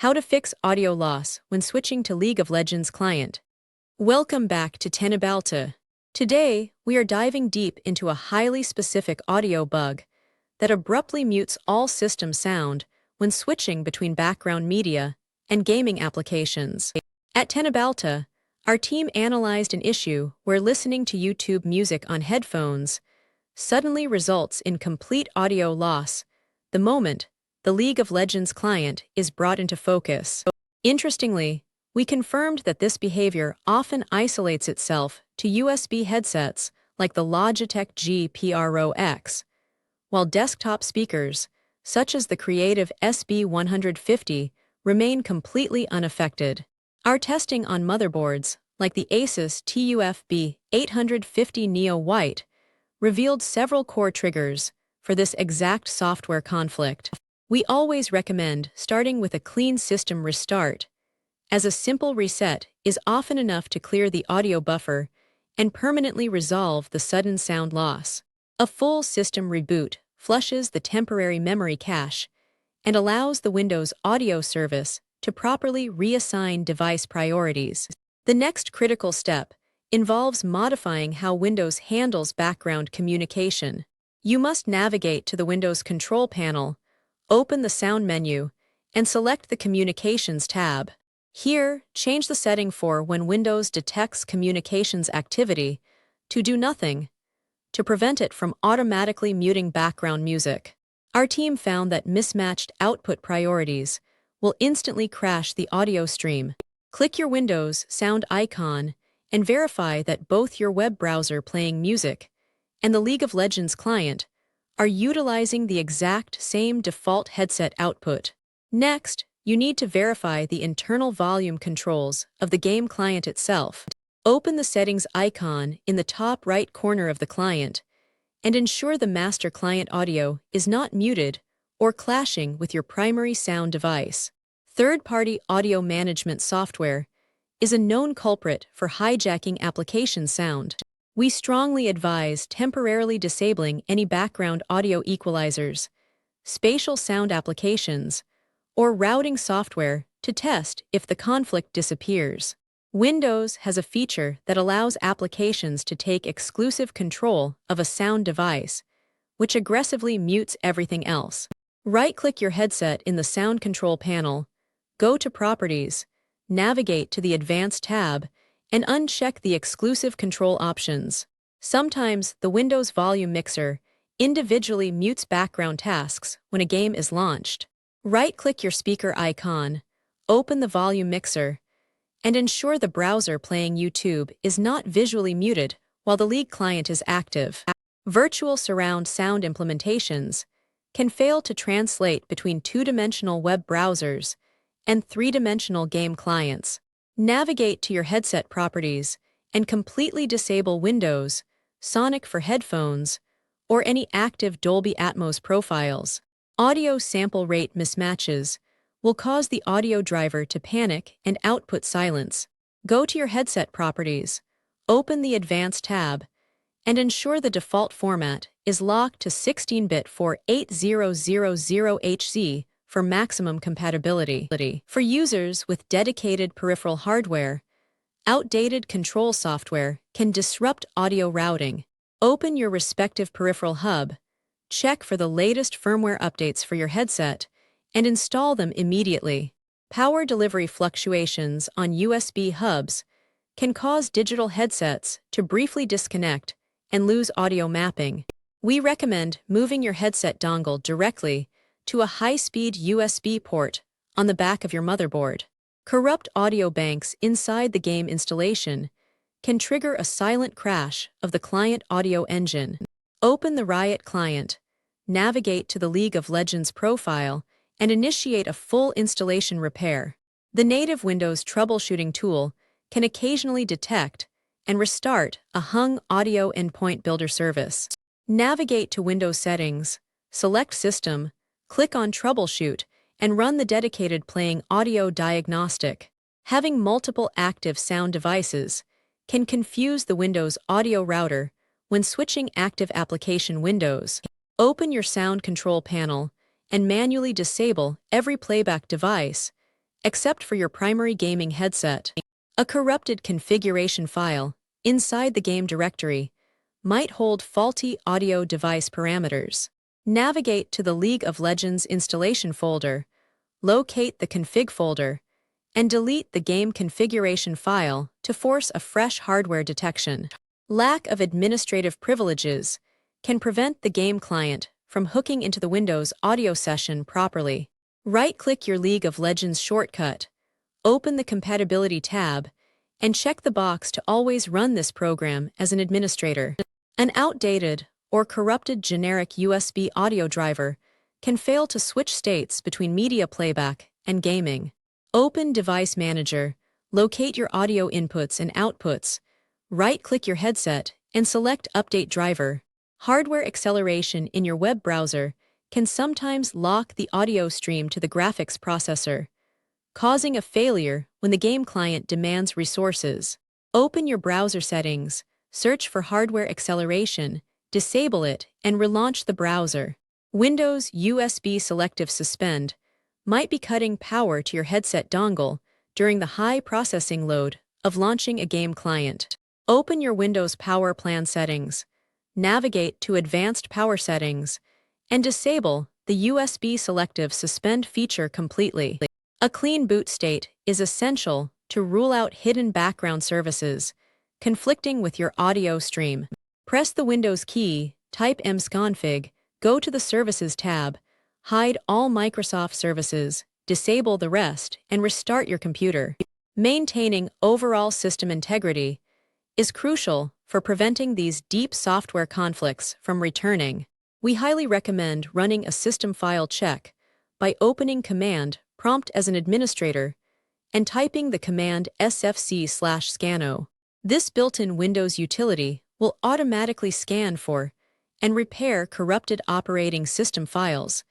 How to fix audio loss when switching to League of Legends client. Welcome back to Teknobalta. Today, we are diving deep into a highly specific audio bug that abruptly mutes all system sound when switching between background media and gaming applications. At Teknobalta, our team analyzed an issue where listening to YouTube music on headphones suddenly results in complete audio loss the moment the League of Legends client is brought into focus. Interestingly, we confirmed that this behavior often isolates itself to USB headsets like the Logitech G Pro X, while desktop speakers, such as the Creative SB150, remain completely unaffected. Our testing on motherboards, like the Asus TUF B850 Neo White, revealed several core triggers for this exact software conflict. We always recommend starting with a clean system restart, as a simple reset is often enough to clear the audio buffer and permanently resolve the sudden sound loss. A full system reboot flushes the temporary memory cache and allows the Windows audio service to properly reassign device priorities. The next critical step involves modifying how Windows handles background communication. You must navigate to the Windows control panel, open the sound menu, and select the Communications tab. Here, change the setting for when Windows detects communications activity to do nothing, to prevent it from automatically muting background music. Our team found that mismatched output priorities will instantly crash the audio stream. Click your Windows sound icon and verify that both your web browser playing music and the League of Legends client are utilizing the exact same default headset output. Next, you need to verify the internal volume controls of the game client itself. Open the settings icon in the top right corner of the client and ensure the master client audio is not muted or clashing with your primary sound device. Third-party audio management software is a known culprit for hijacking application sound. We strongly advise temporarily disabling any background audio equalizers, spatial sound applications, or routing software to test if the conflict disappears. Windows has a feature that allows applications to take exclusive control of a sound device, which aggressively mutes everything else. Right-click your headset in the Sound Control panel, go to Properties, navigate to the Advanced tab, and uncheck the exclusive control options. Sometimes the Windows volume mixer individually mutes background tasks when a game is launched. Right-click your speaker icon, open the volume mixer, and ensure the browser playing YouTube is not visually muted while the League client is active. Virtual surround sound implementations can fail to translate between two-dimensional web browsers and three-dimensional game clients. Navigate to your headset properties and completely disable Windows, Sonic for headphones, or any active Dolby Atmos profiles. Audio sample rate mismatches will cause the audio driver to panic and output silence. Go to your headset properties, open the Advanced tab, and ensure the default format is locked to 16-bit for 8000HZ for maximum compatibility. For users with dedicated peripheral hardware, outdated control software can disrupt audio routing. Open your respective peripheral hub, check for the latest firmware updates for your headset, and install them immediately. Power delivery fluctuations on USB hubs can cause digital headsets to briefly disconnect and lose audio mapping. We recommend moving your headset dongle directly to a high-speed USB port on the back of your motherboard. Corrupt audio banks inside the game installation can trigger a silent crash of the client audio engine. Open the Riot client, navigate to the League of Legends profile, and initiate a full installation repair. The native Windows troubleshooting tool can occasionally detect and restart a hung audio endpoint builder service. Navigate to Windows Settings, select System, click on Troubleshoot, and run the dedicated playing audio diagnostic. Having multiple active sound devices can confuse the Windows audio router when switching active application windows. Open your sound control panel and manually disable every playback device except for your primary gaming headset. A corrupted configuration file inside the game directory might hold faulty audio device parameters. Navigate to the League of Legends installation folder, locate the config folder, and delete the game configuration file to force a fresh hardware detection. Lack of administrative privileges can prevent the game client from hooking into the Windows audio session properly. Right-click your League of Legends shortcut, open the Compatibility tab, and check the box to always run this program as an administrator. An outdated or corrupted generic USB audio driver can fail to switch states between media playback and gaming. Open Device Manager, locate your audio inputs and outputs, right-click your headset, and select Update Driver. Hardware acceleration in your web browser can sometimes lock the audio stream to the graphics processor, causing a failure when the game client demands resources. Open your browser settings, search for hardware acceleration, disable it, and relaunch the browser. Windows USB Selective Suspend might be cutting power to your headset dongle during the high processing load of launching a game client. Open your Windows Power Plan settings, navigate to Advanced Power Settings, and disable the USB Selective Suspend feature completely. A clean boot state is essential to rule out hidden background services conflicting with your audio stream. Press the Windows key, type MSConfig, go to the Services tab, hide all Microsoft services, disable the rest, and restart your computer. Maintaining overall system integrity is crucial for preventing these deep software conflicts from returning. We highly recommend running a system file check by opening Command Prompt as an administrator and typing the command sfc/scannow. This built-in Windows utility will automatically scan for and repair corrupted operating system files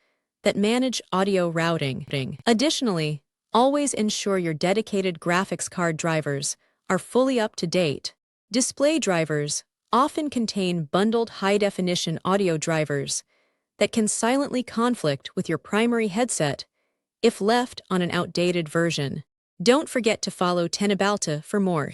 that manage audio routing. Additionally, always ensure your dedicated graphics card drivers are fully up to date. Display drivers often contain bundled high-definition audio drivers that can silently conflict with your primary headset if left on an outdated version. Don't forget to follow Teknobalta for more.